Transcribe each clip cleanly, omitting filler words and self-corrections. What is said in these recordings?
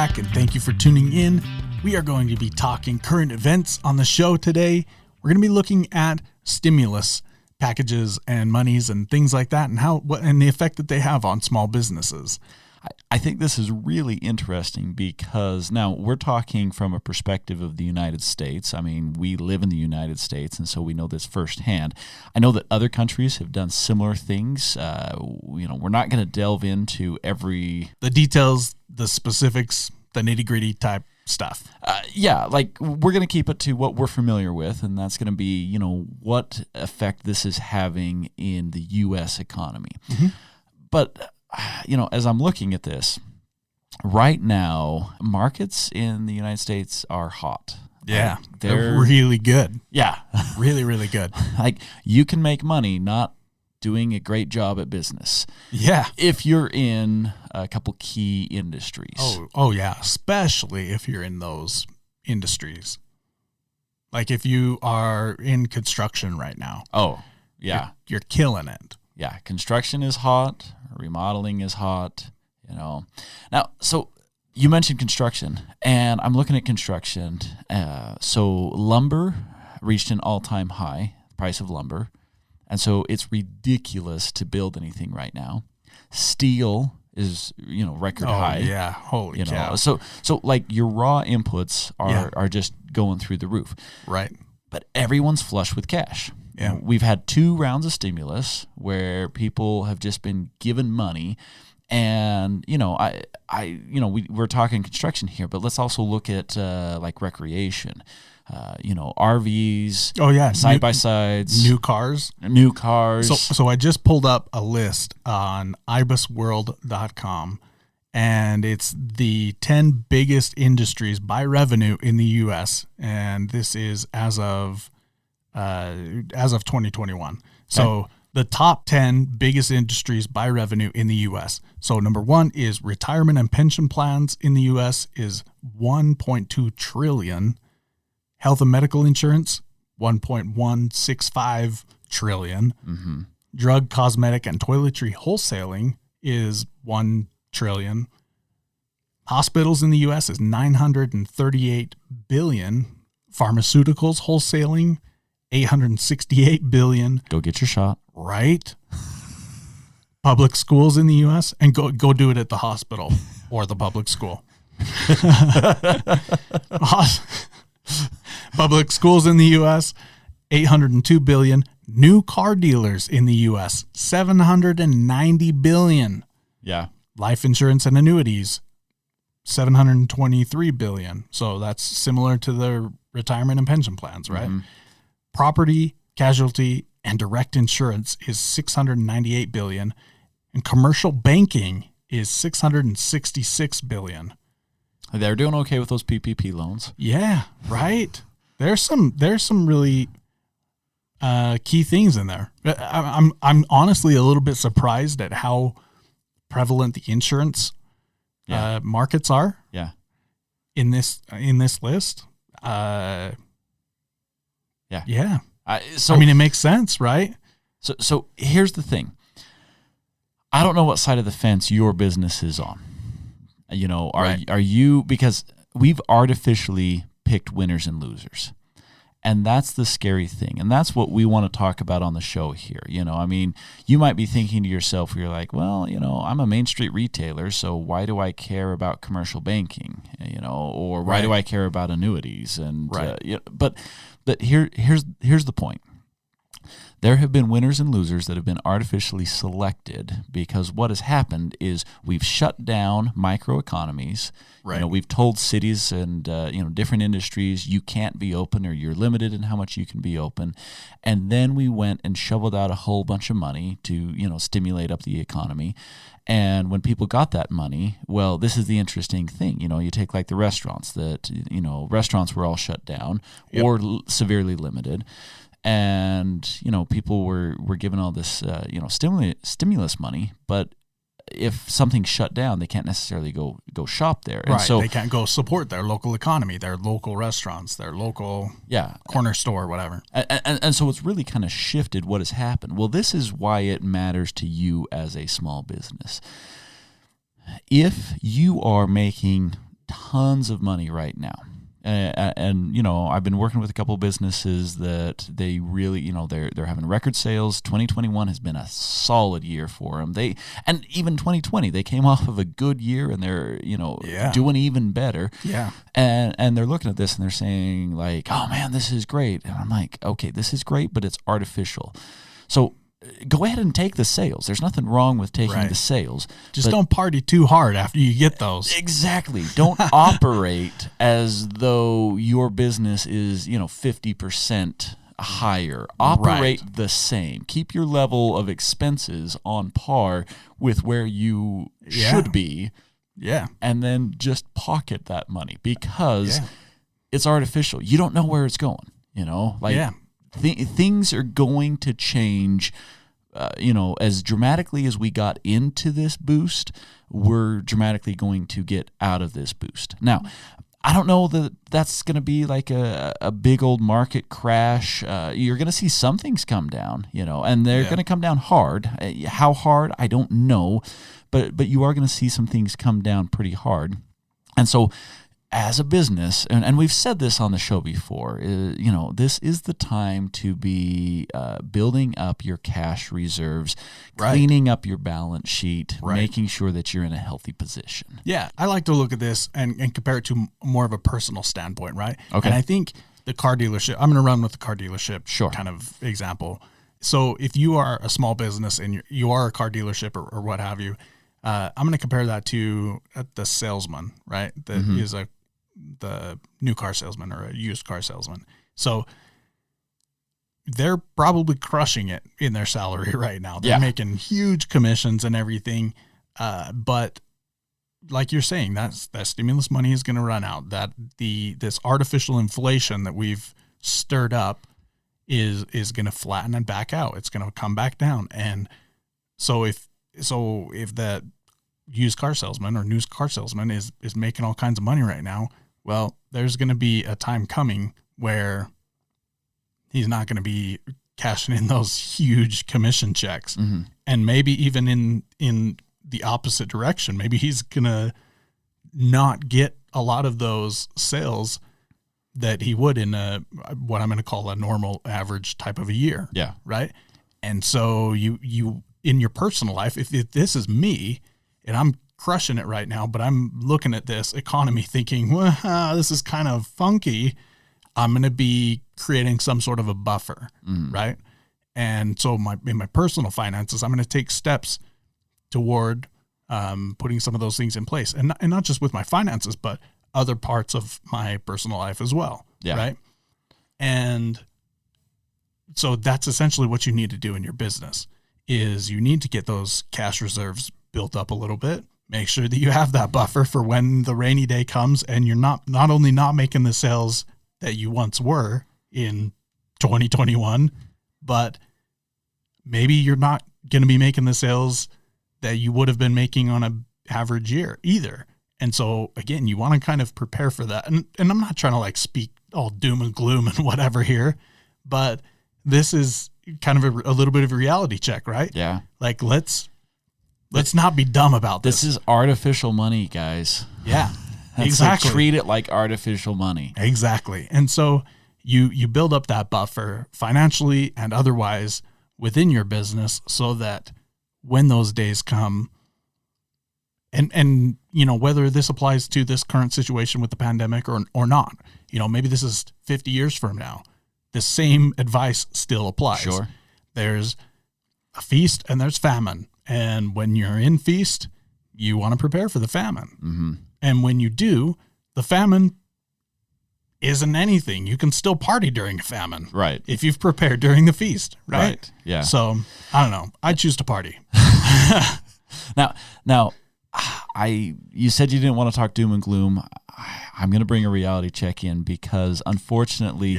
back, and thank you for tuning in. We are going to be talking current events on the show today. We're going to be looking at stimulus packages and monies and things like that, and and the effect that they have on small businesses. I think this is really interesting because now we're talking from a perspective of the United States. I mean, we live in the United States, and so we know this firsthand. I know that other countries have done similar things. We're not going to delve into the details, the specifics, the nitty-gritty type stuff. We're going to keep it to what we're familiar with, and that's going to be, what effect this is having in the U.S. economy. Mm-hmm. But as I'm looking at this, right now, markets in the United States are hot. Yeah, they're really good. Yeah. Really, really good. Like, you can make money not doing a great job at business. Yeah. If you're in a couple key industries. Oh yeah, especially if you're in those industries. Like if you are in construction right now. Oh, yeah. You're killing it. Yeah, construction is hot, remodeling is hot, Now, so you mentioned construction, and I'm looking at construction. So lumber reached an all-time high, the price of lumber, and so it's ridiculous to build anything right now. Steel is, record high. Oh, yeah, holy cow. So like your raw inputs are just going through the roof. Right. But everyone's flush with cash. Yeah. We've had 2 rounds of stimulus where people have just been given money, and we're talking construction here, but let's also look at like recreation, RVs. Oh yeah, side by sides, new cars. So I just pulled up a list on ibisworld.com, and it's the 10 biggest industries by revenue in the U.S. and this is as of 2021. So the top 10 biggest industries by revenue in the U.S. So number 1 is retirement and pension plans in the U.S. is $1.2 trillion. Health and medical insurance, $1.165 trillion. Mm-hmm. Drug, cosmetic, and toiletry wholesaling is $1 trillion. Hospitals in the U.S. is $938 billion. Pharmaceuticals wholesaling, $868 billion. Go get your shot. Right. Public schools in the U.S. and go do it at the hospital or the public school. Public schools in the U.S., $802 billion. New car dealers in the U.S., $790 billion. Yeah. Life insurance and annuities, $723 billion. So that's similar to the retirement and pension plans, right? Mm-hmm. Property, casualty, and direct insurance is $698 billion, and commercial banking is $666 billion. They're doing okay with those PPP loans. Yeah, right. There's some really key things in there. I'm honestly a little bit surprised at how prevalent the insurance markets are. Yeah. In this list. Yeah. It makes sense, right? So here's the thing. I don't know what side of the fence your business is on. Are you, because we've artificially picked winners and losers. And that's the scary thing. And that's what we want to talk about on the show here. You might be thinking to yourself, you're like, well, I'm a Main Street retailer, so why do I care about commercial banking? Or why do I care about annuities? And but here's the point. There have been winners and losers that have been artificially selected because what has happened is we've shut down microeconomies. Right. We've told cities and different industries you can't be open or you're limited in how much you can be open. And then we went and shoveled out a whole bunch of money to stimulate up the economy. And when people got that money, well, this is the interesting thing. You take like the restaurants restaurants were all shut down or severely limited. And, people were given all this, stimulus money, but if something's shut down, they can't necessarily go shop there. And so they can't go support their local economy, their local restaurants, their local corner store, whatever. And so it's really kind of shifted what has happened. Well, this is why it matters to you as a small business. If you are making tons of money right now. And I've been working with a couple of businesses that they really, they're having record sales. 2021 has been a solid year for them. And even 2020, they came off of a good year, and they're, doing even better. Yeah. And they're looking at this and they're saying like, oh man, this is great. And I'm like, okay, this is great, but it's artificial. So go ahead and take the sales. There's nothing wrong with taking the sales. Just don't party too hard after you get those. Exactly. Don't operate as though your business is, 50% higher. Operate the same. Keep your level of expenses on par with where you should be. Yeah. And then just pocket that money because it's artificial. You don't know where it's going, things are going to change, as dramatically as we got into this boost, we're dramatically going to get out of this boost. Now, I don't know that that's going to be like a big old market crash. You're going to see some things come down, and they're going to come down hard. How hard, I don't know, but you are going to see some things come down pretty hard. And so as a business, and we've said this on the show before, this is the time to be building up your cash reserves, cleaning up your balance sheet, making sure that you're in a healthy position. Yeah, I like to look at this and compare it to more of a personal standpoint, right? Okay. And I think the car dealership, I'm going to run with the car dealership kind of example. So if you are a small business and you are a car dealership or what have you, I'm going to compare that to the salesman, right? That is the new car salesman or a used car salesman. So they're probably crushing it in their salary right now. They're making huge commissions and everything. But like you're saying, that stimulus money is going to run out. That this artificial inflation that we've stirred up is going to flatten and back out. It's going to come back down. And so if that used car salesman or new car salesman is making all kinds of money right now, well, there's going to be a time coming where he's not going to be cashing in those huge commission checks. And maybe even in the opposite direction, maybe he's going to not get a lot of those sales that he would in what I'm going to call a normal average type of a year. Yeah. Right. And so you in your personal life, if this is me and I'm crushing it right now, but I'm looking at this economy thinking, well, this is kind of funky, I'm going to be creating some sort of a buffer, right? And so in my personal finances, I'm going to take steps toward putting some of those things in place, and not just with my finances, but other parts of my personal life as well, right? And so that's essentially what you need to do in your business is you need to get those cash reserves built up a little bit. Make sure that you have that buffer for when the rainy day comes and you're not only not making the sales that you once were in 2021, but maybe you're not going to be making the sales that you would have been making on an average year either. And so again, you want to kind of prepare for that. And I'm not trying to like speak all doom and gloom and whatever here, but this is kind of a little bit of a reality check, right? Yeah. Like let's not be dumb about this. This is artificial money, guys. Yeah, exactly. Like, treat it like artificial money. Exactly. And so you build up that buffer financially and otherwise within your business so that when those days come, and whether this applies to this current situation with the pandemic or not, maybe this is 50 years from now, the same advice still applies. Sure. There's a feast and there's famine. And when you're in feast, you want to prepare for the famine. And when you do, the famine isn't anything. You can still party during a famine. Right. If you've prepared during the feast. Right. Yeah. So I don't know. I choose to party. Now, you said you didn't want to talk doom and gloom. I'm going to bring a reality check in because unfortunately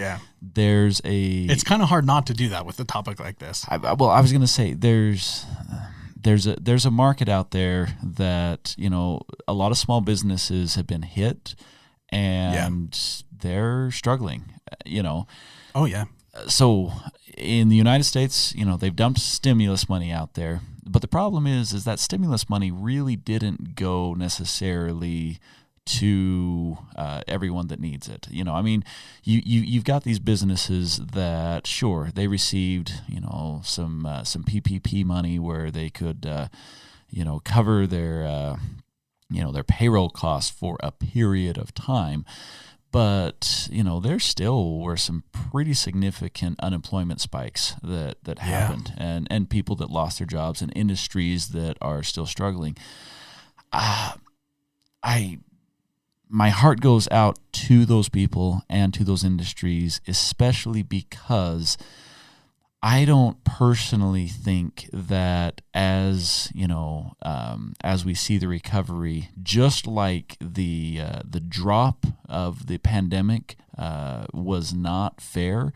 it's kind of hard not to do that with a topic like this. I was going to say there's a market out there that, a lot of small businesses have been hit and they're struggling, Oh yeah. So in the United States, they've dumped stimulus money out there, but the problem is that stimulus money really didn't go necessarily to everyone that needs it. I mean, you've got these businesses that, sure, they received, some PPP money where they could, cover their, their payroll costs for a period of time. But, there still were some pretty significant unemployment spikes that happened, and people that lost their jobs, and industries that are still struggling. My heart goes out to those people and to those industries, especially because I don't personally think that as we see the recovery, just like the drop of the pandemic was not fair,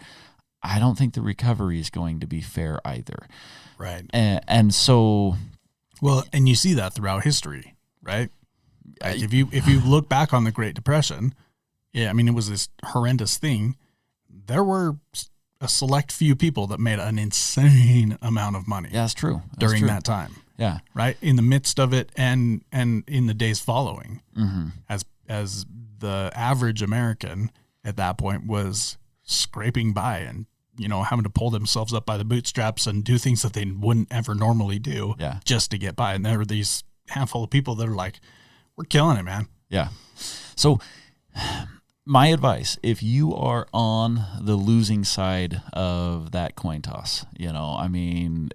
I don't think the recovery is going to be fair either. Right. And so, well, and you see that throughout history, right? Like if you look back on the Great Depression, I mean, it was this horrendous thing. There were a select few people that made an insane amount of money. Yeah, that's true. During that time. Yeah. Right? In the midst of it and in the days following. Mm-hmm. As the average American at that point was scraping by and, having to pull themselves up by the bootstraps and do things that they wouldn't ever normally do just to get by. And there were these handful of people that are like, we're killing it, man. Yeah. So my advice, if you are on the losing side of that coin toss, I mean,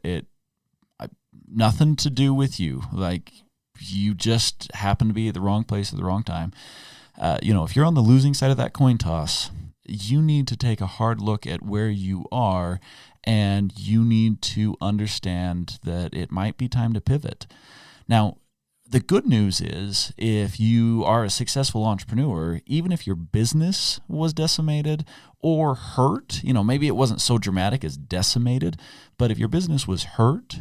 nothing to do with you. Like, you just happen to be at the wrong place at the wrong time. If you're on the losing side of that coin toss, you need to take a hard look at where you are, and you need to understand that it might be time to pivot. Now, the good news is, if you are a successful entrepreneur, even if your business was decimated or hurt, maybe it wasn't so dramatic as decimated, but if your business was hurt,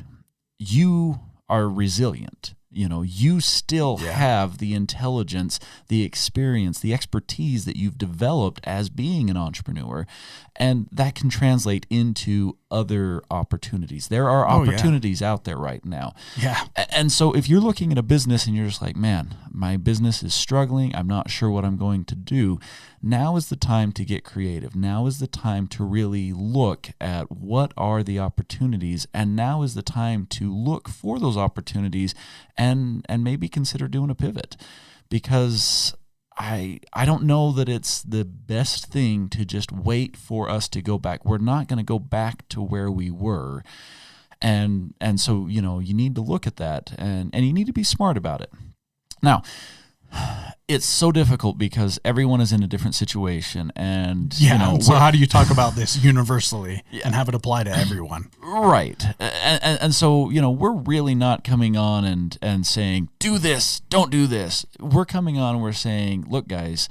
you are resilient. You still have the intelligence, the experience, the expertise that you've developed as being an entrepreneur, and that can translate into other opportunities. There are opportunities out there right now. Yeah. And so if you're looking at a business and you're just like, man, my business is struggling, I'm not sure what I'm going to do, now is the time to get creative. Now is the time to really look at what are the opportunities, and now is the time to look for those opportunities and maybe consider doing a pivot, because I don't know that it's the best thing to just wait for us to go back. We're not going to go back to where we were. And so, you need to look at that, and you need to be smart about it. Now, it's so difficult because everyone is in a different situation, and so how do you talk about this universally and have it apply to everyone? Right. And so, we're really not coming on and saying, do this, don't do this. We're coming on and we're saying, look, guys,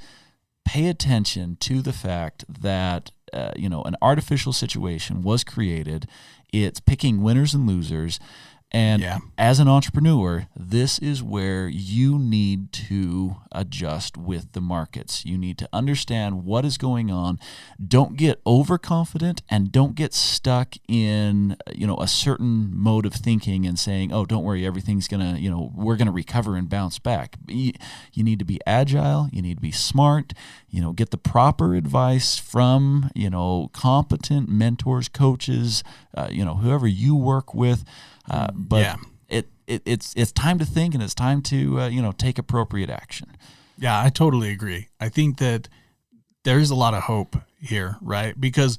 pay attention to the fact that an artificial situation was created. It's picking winners and losers. And as an entrepreneur, this is where you need to adjust with the markets. You need to understand what is going on. Don't get overconfident, and don't get stuck in, a certain mode of thinking and saying, oh, don't worry, everything's going to, we're going to recover and bounce back. You need to be agile. You need to be smart. Get the proper advice from, competent mentors, coaches, whoever you work with. But it's time to think, and it's time to take appropriate action. Yeah, I totally agree. I think that there's a lot of hope here, right? Because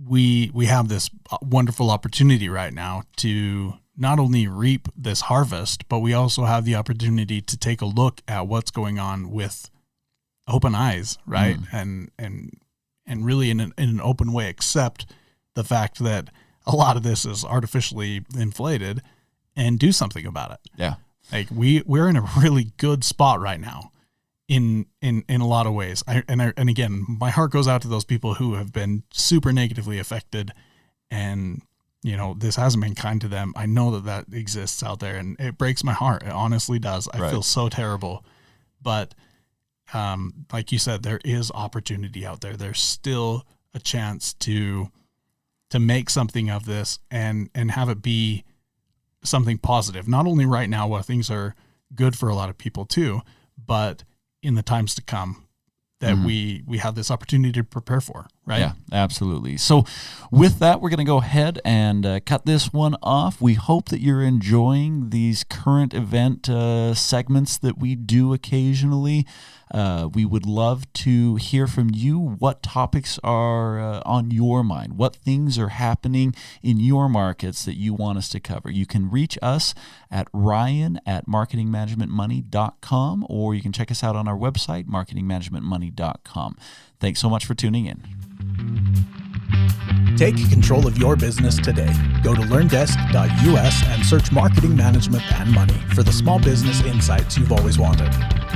we have this wonderful opportunity right now to not only reap this harvest, but we also have the opportunity to take a look at what's going on with open eyes, right? And really in an open way, accept the fact that a lot of this is artificially inflated, and do something about it. Yeah. Like we're in a really good spot right now in a lot of ways. And again, my heart goes out to those people who have been super negatively affected, and this hasn't been kind to them. I know that exists out there, and it breaks my heart. It honestly does. I feel so terrible, but like you said, there is opportunity out there. There's still a chance to make something of this and have it be something positive. Not only right now while things are good for a lot of people too, but in the times to come that we have this opportunity to prepare for, right? Yeah, absolutely. So with that, we're going to go ahead and cut this one off. We hope that you're enjoying these current event segments that we do occasionally. We would love to hear from you. What topics are on your mind? What things are happening in your markets that you want us to cover? You can reach us at ryan@marketingmanagementmoney.com, or you can check us out on our website, marketingmanagementmoney.com. Thanks so much for tuning in. Take control of your business today. Go to learndesk.us and search Marketing Management and Money for the small business insights you've always wanted.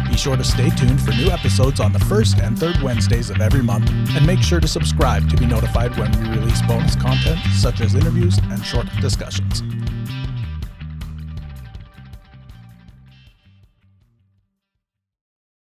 Be sure to stay tuned for new episodes on the first and third Wednesdays of every month, and make sure to subscribe to be notified when we release bonus content such as interviews and short discussions.